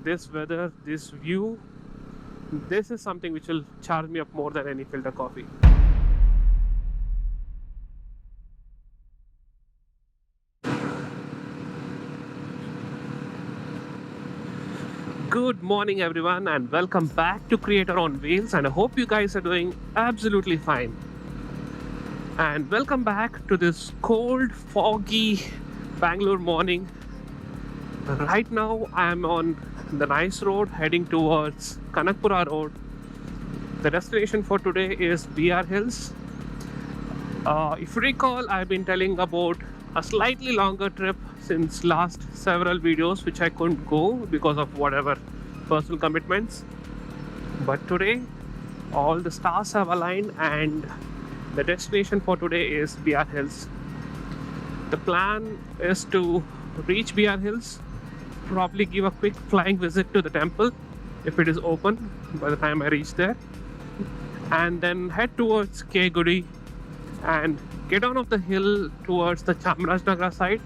This weather, this view, this is something which will charge me up more than any filter coffee. Good morning everyone and welcome back to Creator on Wheels, and I hope you guys are doing absolutely fine. And welcome back to this cold, foggy Bangalore morning. Right now I am on the nice road heading towards Kanakpura road. The destination for today is BRHills. If you recall, I've been telling about a slightly longer trip since last several videos which I couldn't go because of whatever personal commitments. But today all the stars have aligned and the destination for today is BRHills. The plan is to reach BRHills, probably give a quick flying visit to the temple if it is open by the time I reach there, and then head towards Guid and get on off the hill towards the Chamarajanagar side,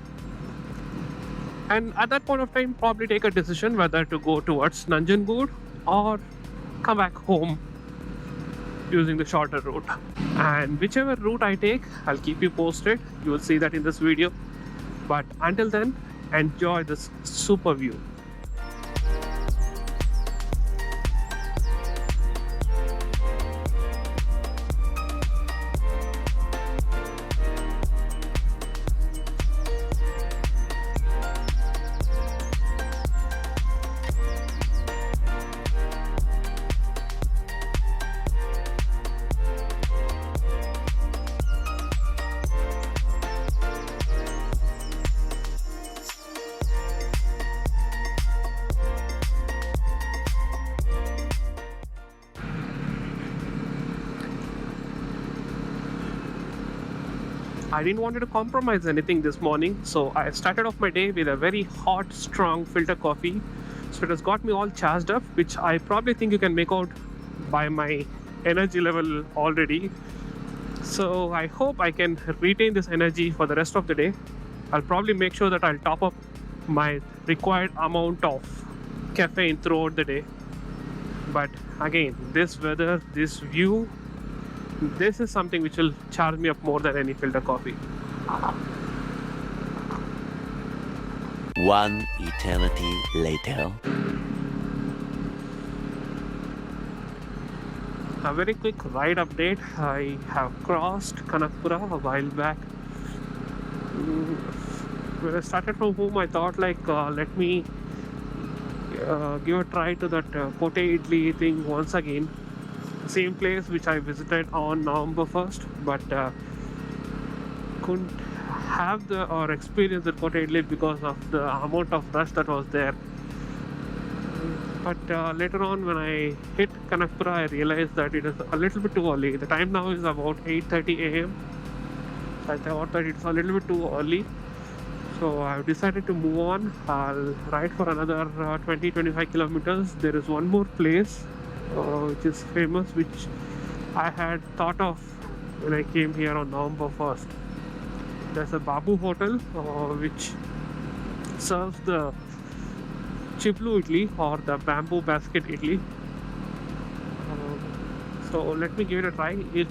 and at that point of time probably take a decision whether to go towards Nanjangud or come back home using the shorter route. And whichever route I take, I'll keep you posted. You will see that in this video, but until then, enjoy this super view. I didn't want to compromise anything this morning, so I started off my day with a very hot, strong filter coffee. So it has got me all charged up, which I probably think you can make out by my energy level already. So I hope I can retain this energy for the rest of the day. I'll probably make sure that I'll top up my required amount of caffeine throughout the day. But again, this weather, this view, this is something which will charge me up more than any filter coffee. One eternity later. A very quick ride update. I have crossed Kanakpura a while back. When I started from home, I thought let me give a try to that Hotel Idly thing once again. Same place which I visited on November 1st, but couldn't have or experience the Hotel Mayura because of the amount of rush that was there. But later on, when I hit Kanakpura, I realized that it is a little bit too early. The time now is about 8:30 a.m. So I thought that it's a little bit too early. So I've decided to move on. I'll ride for another 20-25 kilometers. There is one more place which is famous, which I had thought of when I came here on November 1st. There's a Babu hotel which serves the Chiblu Idly or the bamboo basket idli. So let me give it a try. If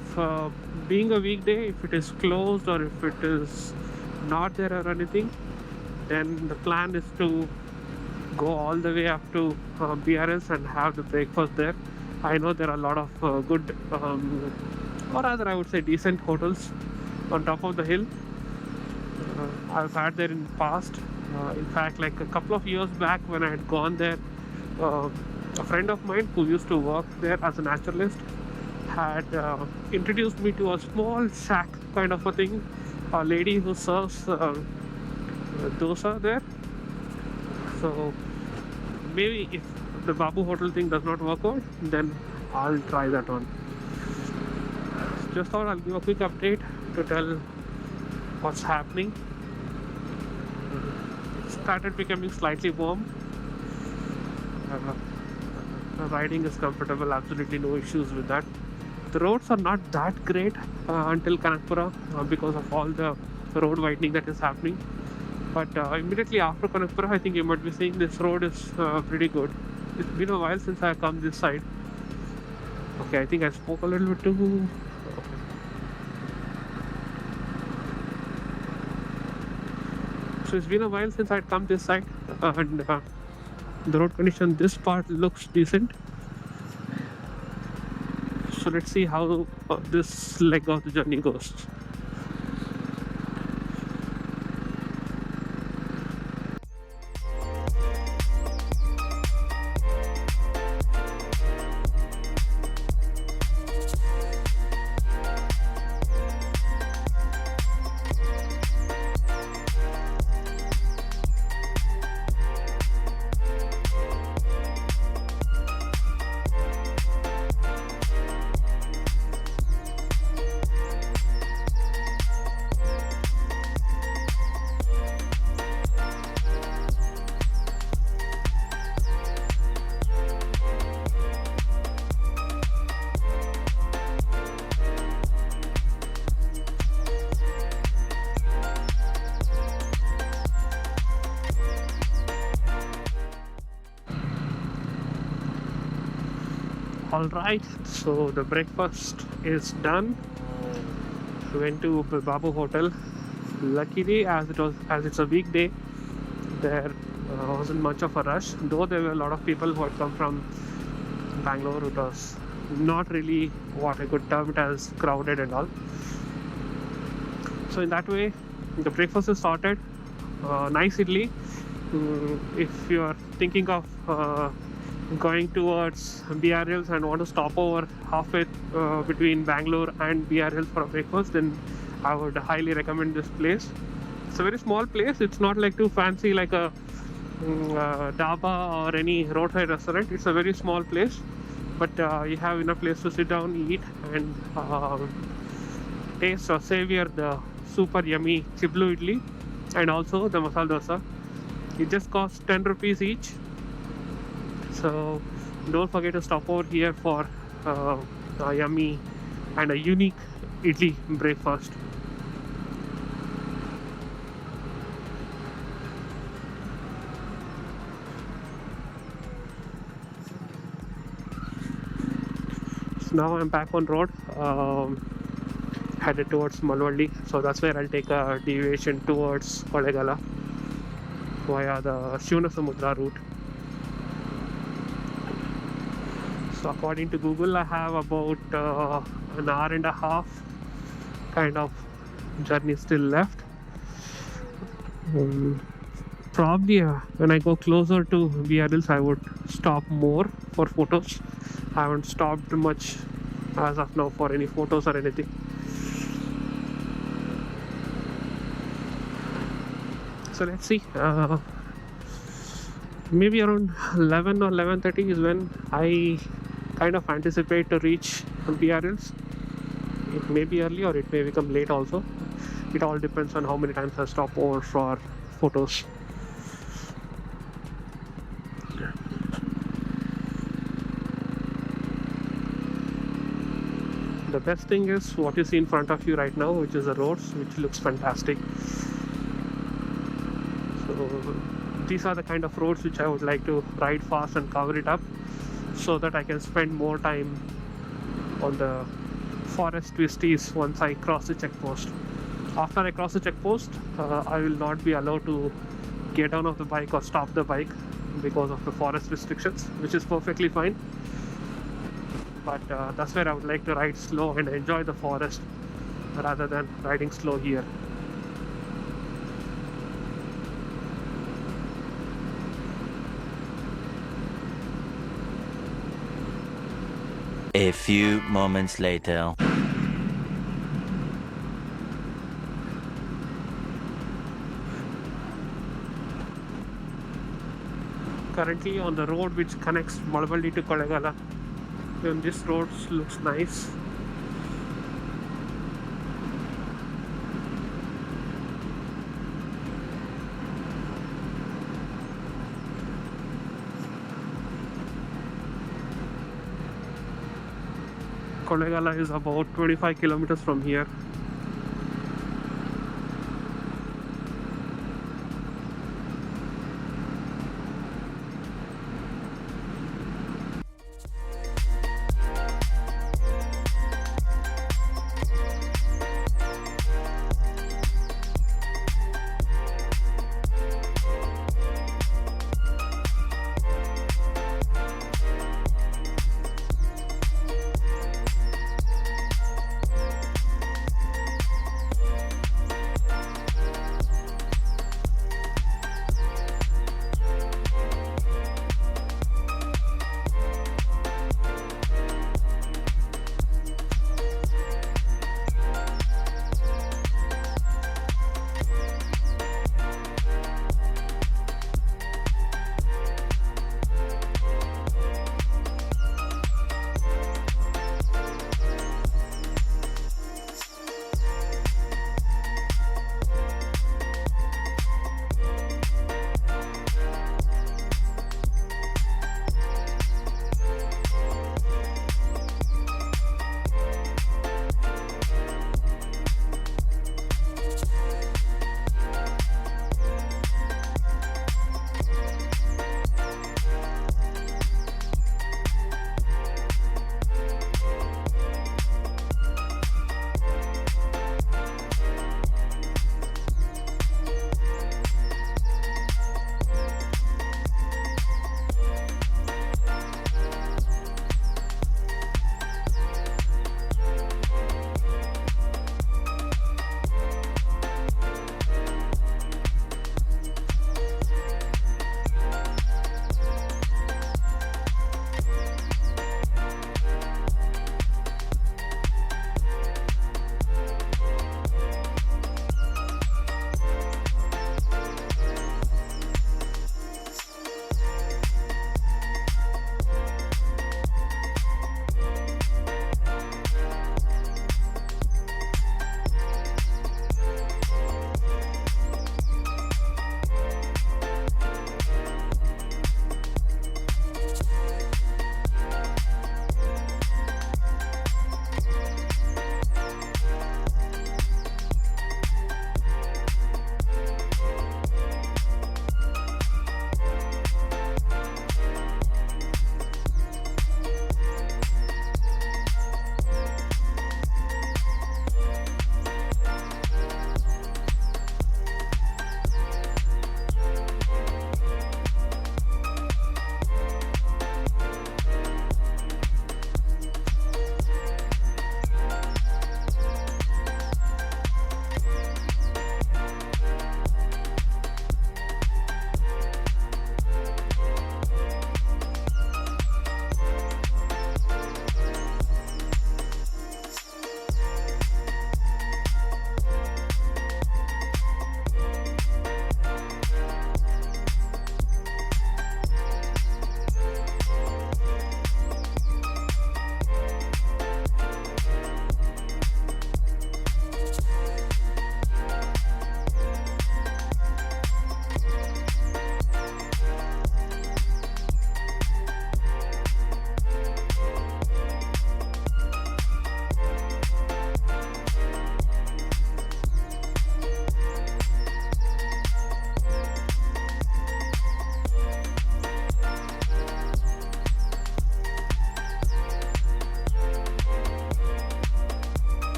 being a weekday, if it is closed or if it is not there or anything, then the plan is to go all the way up to BRHills and have the breakfast there. I know there are a lot of good or rather I would say decent hotels on top of the hill. I've had there in the past. In fact, like a couple of years back when I had gone there, a friend of mine who used to work there as a naturalist had introduced me to a small shack kind of a thing, a lady who serves dosa there. So maybe if the Babu hotel thing does not work out, then I'll try that one. Just thought I'll give a quick update to tell what's happening. It started becoming slightly warm. Riding is comfortable, absolutely no issues with that. The roads are not that great until Kanakpura because of all the road widening that is happening. But immediately after Kanakpura, I think you might be seeing this road is pretty good. It's been a while since I come this side. Okay, I think I spoke a little bit too. Okay. So it's been a while since I'd come this side, and the road condition this part looks decent. So let's see how this leg of the journey goes. Alright, so the breakfast is done. We went to Babu Hotel. Luckily, as it's a weekday, there wasn't much of a rush. Though there were a lot of people who had come from Bangalore. It was not really what I could term it as crowded and all. So in that way, the breakfast is sorted. Nice idli. If you are thinking of going towards BRHills and want to stop over halfway between Bangalore and BRHills for a breakfast, then I would highly recommend this place. It's a very small place. It's not like too fancy like a dhaba or any roadside restaurant. It's a very small place, but you have enough place to sit down, eat, and taste or savor the super yummy Chiblu Idly and also the masala dosa. It just costs 10 rupees each. So don't forget to stop over here for a yummy and a unique idli breakfast. So now I'm back on road, headed towards Malavalli. So that's where I'll take a deviation towards Kollegala via the Samudra route. So according to Google, I have about an hour and a half kind of journey still left. Probably when I go closer to BRHills, I would stop more for photos. I haven't stopped much as of now for any photos or anything. So let's see. Maybe around 11 or 11:30 is when I kind of anticipate to reach BRHills. It may be early or it may become late also. It all depends on how many times I stop over for photos. The best thing is what you see in front of you right now, which is the roads, which looks fantastic. So these are the kind of roads which I would like to ride fast and cover it up, so that I can spend more time on the forest twisties once I cross the checkpost. After I cross the checkpost, I will not be allowed to get down off the bike or stop the bike because of the forest restrictions, which is perfectly fine. But that's where I would like to ride slow and enjoy the forest rather than riding slow here. A few moments later. Currently on the road which connects Malavalli to Kollegala, and this road looks nice. Kollegala is about 25 kilometers from here.